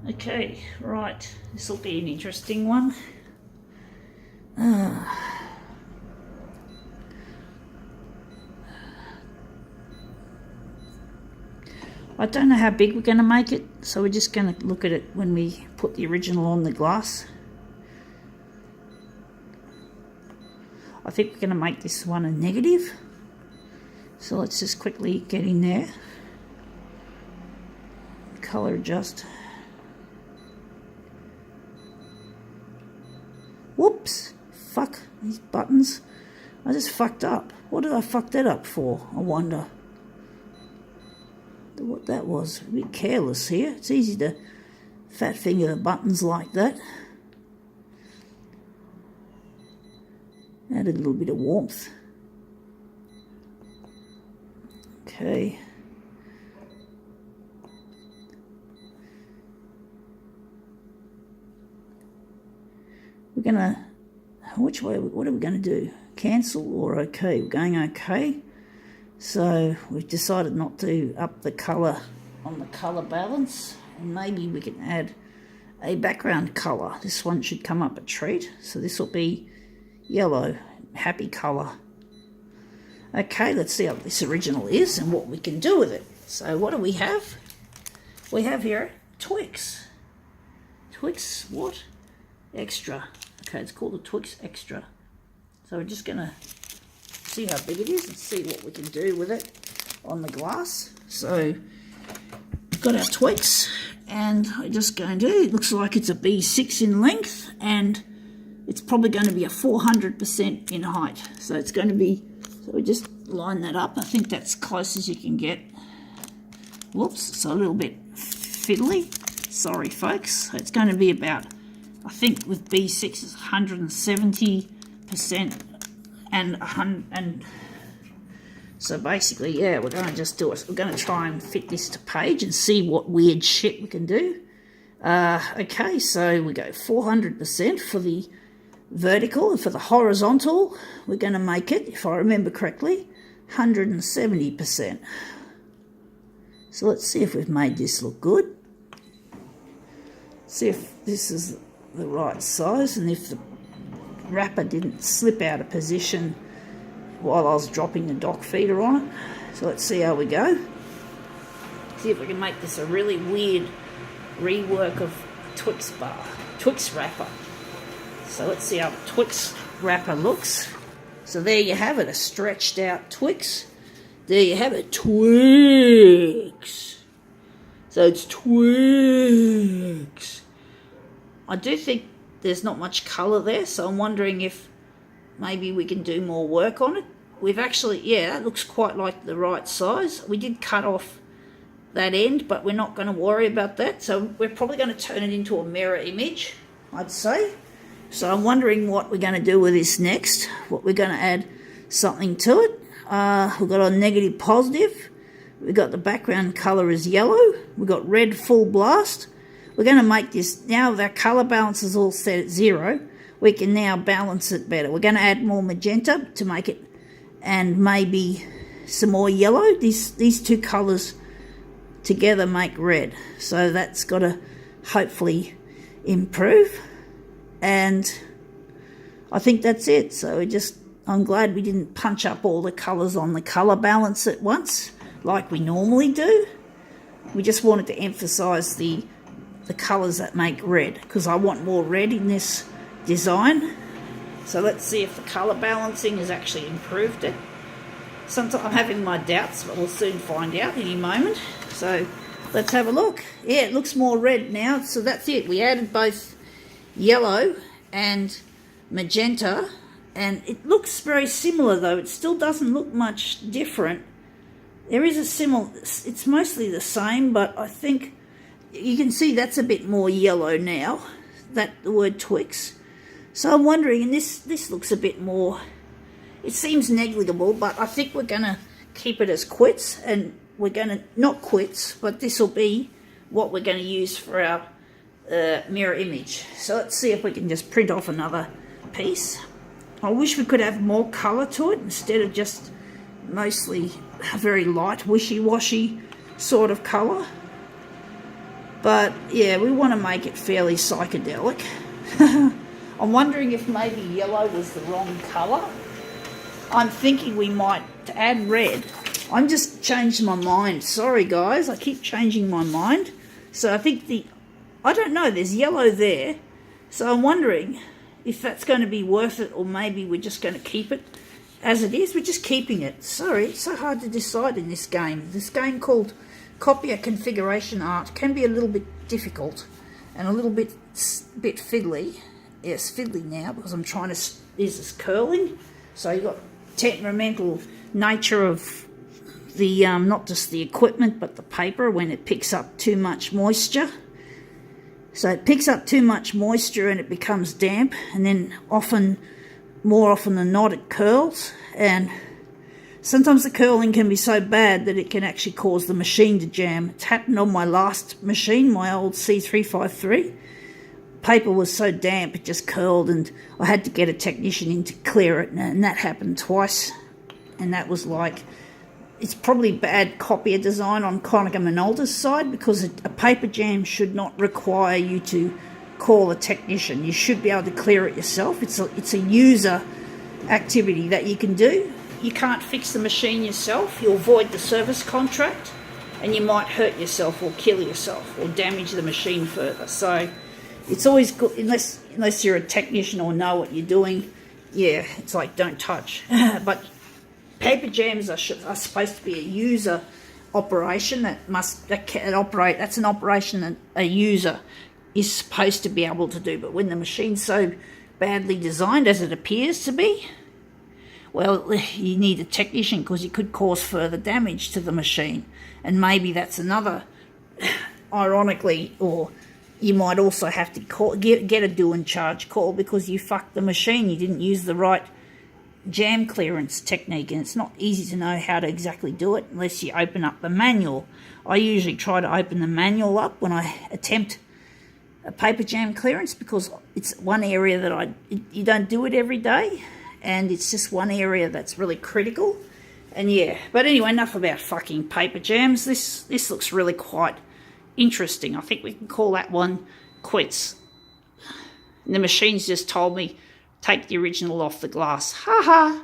Okay, right, this will be an interesting one. I don't know how big we're going to make it, so we're just going to look at it when we put the original on the glass. I think we're going to make this one a negative. So let's just quickly get in there. Color adjust. Whoops! Fuck, these buttons. I just fucked up. What did I fuck that up for, I wonder? What that was. A bit careless here. It's easy to fat finger the buttons like that. Added a little bit of warmth. Okay. We're gonna, which way, what are we gonna do? Cancel or okay? We're going okay. So we've decided not to up the colour on the colour balance, and maybe we can add a background colour. This one should come up a treat, so this will be yellow, happy colour. Okay, let's see how this original is and what we can do with it. So what do we have? We have here Twix. Twix what? Extra. Okay, it's called a Twix Extra. So we're just going to see how big it is and see what we can do with it on the glass. So we've got our Twix, and we're just going to, it looks like it's a B6 in length, and it's probably going to be a 400% in height. So it's going to be, so we just line that up. I think that's close as you can get. Whoops, it's a little bit fiddly. Sorry, folks. So it's going to be about, I think with B6 it's 170%. And so basically, yeah, we're going to just do it. We're going to try and fit this to page and see what weird shit we can do. Okay, so we go 400% for the vertical, and for the horizontal, we're going to make it, if I remember correctly, 170%. So let's see if we've made this look good. See if this is the right size, and if the wrapper didn't slip out of position while I was dropping the dock feeder on it. So let's see how we go. See if we can make this a really weird rework of Twix bar, Twix wrapper. So let's see how the Twix wrapper looks. So there you have it, a stretched out Twix. There you have it, Twix. So it's Twix. I do think there's not much colour there, so I'm wondering if maybe we can do more work on it. We've actually, yeah, that looks quite like the right size. We did cut off that end, but we're not going to worry about that. So we're probably going to turn it into a mirror image, I'd say. So I'm wondering what we're going to do with this next. What we're going to add something to it. We've got a negative positive. We've got the background colour is yellow. We've got red full blast. We're going to make this, now that our colour balance is all set at 0, we can now balance it better. We're going to add more magenta to make it, and maybe some more yellow. These two colours together make red. So that's got to hopefully improve. And I think that's it. So I'm glad we didn't punch up all the colours on the colour balance at once like we normally do. We just wanted to emphasise the colours that make red, because I want more red in this design. So let's see if the colour balancing has actually improved it. Sometimes I'm having my doubts, but we'll soon find out any moment. So let's have a look. Yeah, it looks more red now. So that's it. We added both yellow and magenta, and it looks very similar though. It still doesn't look much different. There is a similar, it's mostly the same, but I think you can see that's a bit more yellow now, the word Twix. So I'm wondering, and this looks a bit more, it seems negligible, but I think we're going to keep it as quits, and we're going to, not quits, but this will be what we're going to use for our mirror image. So let's see if we can just print off another piece. I wish we could have more colour to it instead of just mostly a very light wishy-washy sort of colour. But yeah, we want to make it fairly psychedelic. I'm wondering if maybe yellow was the wrong colour. I'm thinking we might add red. I'm just changing my mind. Sorry guys, I keep changing my mind. So I think I don't know, there's yellow there. So I'm wondering if that's going to be worth it, or maybe we're just going to keep it as it is. We're just keeping it. Sorry, it's so hard to decide in this game. This game called Copier Configuration Art can be a little bit difficult and a little bit fiddly. Yes, fiddly now, because I'm trying to, this is curling. So you've got temperamental nature of the, not just the equipment, but the paper when it picks up too much moisture. So it picks up too much moisture and it becomes damp, and then more often than not, it curls. And sometimes the curling can be so bad that it can actually cause the machine to jam. It's happened on my last machine, my old C353. Paper was so damp it just curled, and I had to get a technician in to clear it, and that happened twice. And that was like, it's probably bad copier design on Konica Minolta's side, because a paper jam should not require you to call a technician. You should be able to clear it yourself. It's a user activity that you can do. You can't fix the machine yourself. You'll void the service contract, and you might hurt yourself or kill yourself or damage the machine further. So it's always good, unless you're a technician or know what you're doing. Yeah, it's like don't touch. But paper jams are supposed to be a user operation that can operate. That's an operation that a user is supposed to be able to do. But when the machine's so badly designed as it appears to be, well, you need a technician, because you could cause further damage to the machine. And maybe that's another, ironically, or you might also have to get a do and charge call because you fucked the machine. You didn't use the right jam clearance technique, and it's not easy to know how to exactly do it unless you open up the manual. I usually try to open the manual up when I attempt a paper jam clearance, because it's one area that you don't do it every day, and it's just one area that's really critical. And yeah, but anyway, enough about fucking paper jams. This looks really quite interesting. I think we can call that one quits. And the machine's just told me take the original off the glass. Ha ha.